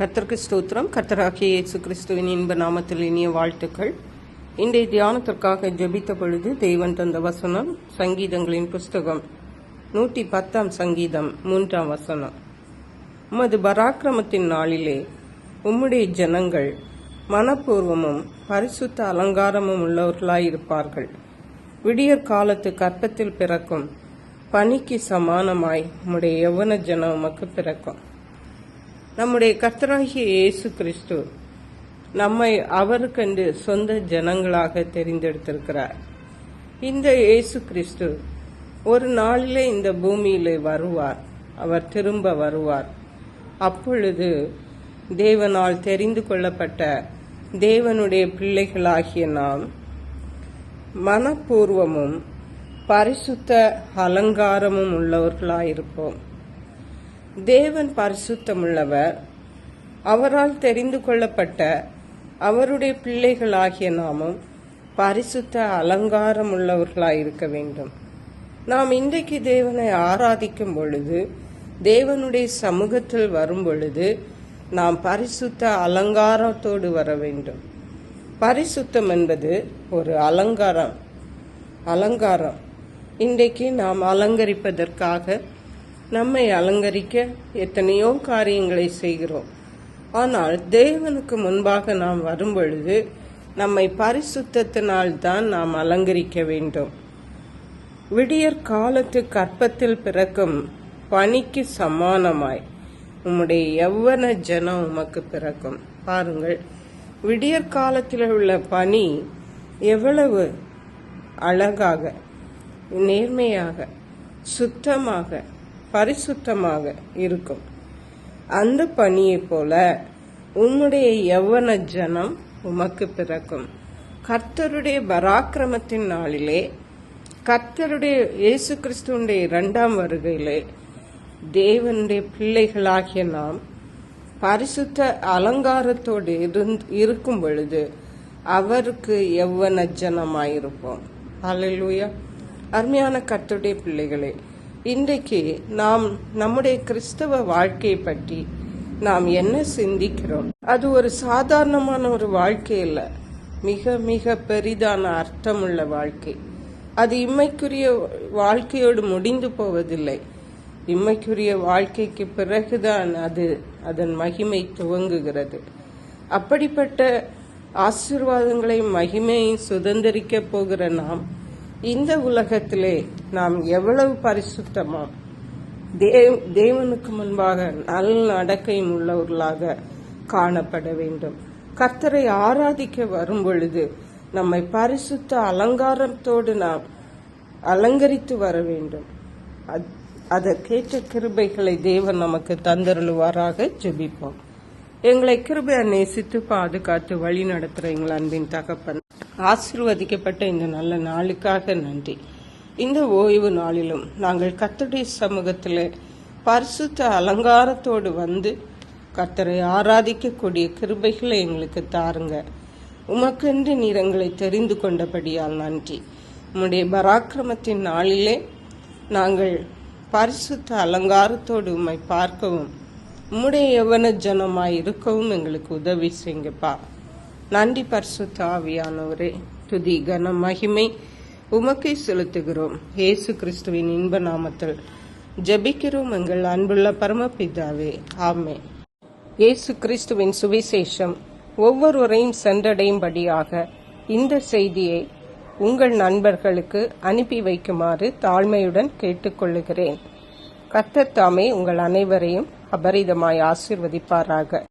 கர்த்தருக்கு ஸ்தோத்திரம். கர்த்தராகிய இயேசு கிறிஸ்துவின் இன்ப நாமத்தில் இனிய வாழ்த்துக்கள். இன்றைய தியானத்திற்காக ஜெபித்த பொழுது தேவன் தந்த வசனம் சங்கீதங்களின் புஸ்தகம் 110 சங்கீதம் 3 வசனம். உமது பராக்கிரமத்தின் நாளிலே உம்முடைய ஜனங்கள் மனப்பூர்வமும் பரிசுத்த அலங்காரமும் உள்ளவர்களாயிருப்பார்கள். விடியற் காலத்து கற்பத்தில் பிறக்கும் பனிக்கு சமானமாய் உம்முடைய யௌவன ஜனம் உமக்கு பிறக்கும். நம்முடைய கர்த்தராகிய இயேசு கிறிஸ்து நம்மை அவருக்கென்று சொந்த ஜனங்களாக தெரிந்தெடுத்திருக்கிறார். இந்த இயேசு கிறிஸ்து ஒரு நாளிலே இந்த பூமியிலே வருவார். அவர் திரும்ப வருவார். அப்பொழுது தேவனால் தெரிந்து கொள்ளப்பட்ட தேவனுடைய பிள்ளைகளாகிய நாம் மனப்பூர்வமும் பரிசுத்த அலங்காரமும் உள்ளவர்களாயிருப்போம். தேவன் பரிசுத்தமுள்ளவர். அவரால் தெரிந்து கொள்ளப்பட்ட அவருடைய பிள்ளைகளாகிய நாமும் பரிசுத்த அலங்காரம் உள்ளவர்களாயிருக்க வேண்டும். நாம் இன்றைக்கு தேவனை ஆராதிக்கும் பொழுது, தேவனுடைய சமூகத்தில் வரும் பொழுது நாம் பரிசுத்த அலங்காரத்தோடு வர வேண்டும். பரிசுத்தம் என்பது ஒரு அலங்காரம். இன்றைக்கு நாம் அலங்கரிப்பதற்காக நம்மை அலங்கரிக்க எத்தனையோ காரியங்களை செய்கிறோம். ஆனால் தேவனுக்கு முன்பாக நாம் வரும் பொழுது நம்மை பரிசுத்தத்தினால் தான் நாம் அலங்கரிக்க வேண்டும். விடியற் காலத்து கற்பத்தில் பிறக்கும் பனிக்கு சமானமாய் உம்முடைய யௌவன ஜனம் உமக்கு பிறக்கும். பாருங்கள், விடியற் காலத்தில் உள்ள பனி எவ்வளவு அழகாக, நேர்மையாக, சுத்தமாக, பரிசுத்தமாக இருக்கும். அந்த பனியை போல உம்முடைய யௌவன ஜனம் உமக்கு பிறக்கும். கர்த்தருடைய பராக்கிரமத்தின் நாளிலே, கர்த்தருடைய இயேசு கிறிஸ்துவனுடைய 2ஆம் வருகையிலே தேவனுடைய பிள்ளைகளாகிய நாம் பரிசுத்த அலங்காரத்தோடு இருக்கும் பொழுது அவருக்கு யௌவன ஜனமாயிருப்போம். அல்லேலூயா. அருமையான கர்த்தருடைய பிள்ளைகளே, இன்றைக்கு நாம் நம்முடைய கிறிஸ்தவ வாழ்க்கையை பற்றி நாம் என்ன சிந்திக்கிறோம்? அது ஒரு சாதாரணமான ஒரு வாழ்க்கை இல்லை, மிக மிக பெரிதான அர்த்தமுள்ள வாழ்க்கை. அது இம்மைக்குரிய வாழ்க்கையோடு முடிந்து போவதில்லை. இம்மைக்குரிய வாழ்க்கைக்கு பிறகுதான் அதன் மகிமை துவங்குகிறது. அப்படிப்பட்ட ஆசீர்வாதங்களையும் மகிமையும் சுதந்திரிக்க போகிற நாம் இந்த உலகத்திலே நாம் எவ்வளவு பரிசுத்தமா தேவனுக்கு முன்பாக நல்ல நடக்கையும் உள்ளவர்களாக காணப்பட வேண்டும். கர்த்தரை ஆராதிக்க வரும் பொழுது நம்மை பரிசுத்த அலங்காரத்தோடு நாம் அலங்கரித்து வர வேண்டும். அதற்கேற்ற கிருபைகளை தேவன் நமக்கு தந்தருளுவாராக. ஜெபிப்போம். எங்களை கிருபையை நேசித்து பாதுகாத்து வழி நடத்துகிற எங்கள் அன்பின் தகப்பன், ஆசீர்வதிக்கப்பட்ட இந்த நல்ல நாளுக்காக நன்றி. இந்த ஓய்வு நாளிலும் நாங்கள் கர்த்தருடைய சமூகத்தில் பரிசுத்த அலங்காரத்தோடு வந்து கர்த்தரை ஆராதிக்கக்கூடிய கிருபைகளை எங்களுக்கு தாருங்க. உமக்கென்று நீர் எங்களை தெரிந்து கொண்டபடியால் நன்றி. உம்முடைய பராக்கிரமத்தின் நாளிலே நாங்கள் பரிசுத்த அலங்காரத்தோடு உம்மை பார்க்கவும் உம்முடைய யௌவன ஜனமாய் இருக்கவும் எங்களுக்கு உதவி செய்யுங்கப்பா. நன்றி பரிசுத்த ஆவியானவரே. துதி கன மகிமை உமக்கை செலுத்துகிறோம். இயேசு கிறிஸ்துவின் இன்ப நாமத்தில் ஜெபிக்கிறோம் எங்கள் அன்புள்ள பரமபிதாவே, ஆமென். இயேசு கிறிஸ்துவின் சுவிசேஷம் ஒவ்வொருவரையும் சென்றடையும்படியாக இந்த செய்தியை உங்கள் நண்பர்களுக்கு அனுப்பி வைக்குமாறு தாழ்மையுடன் கேட்டுக்கொள்ளுகிறேன். கர்த்தர் தாமே உங்கள் அனைவரையும் அபரிதமாய் ஆசீர்வதிப்பாராக.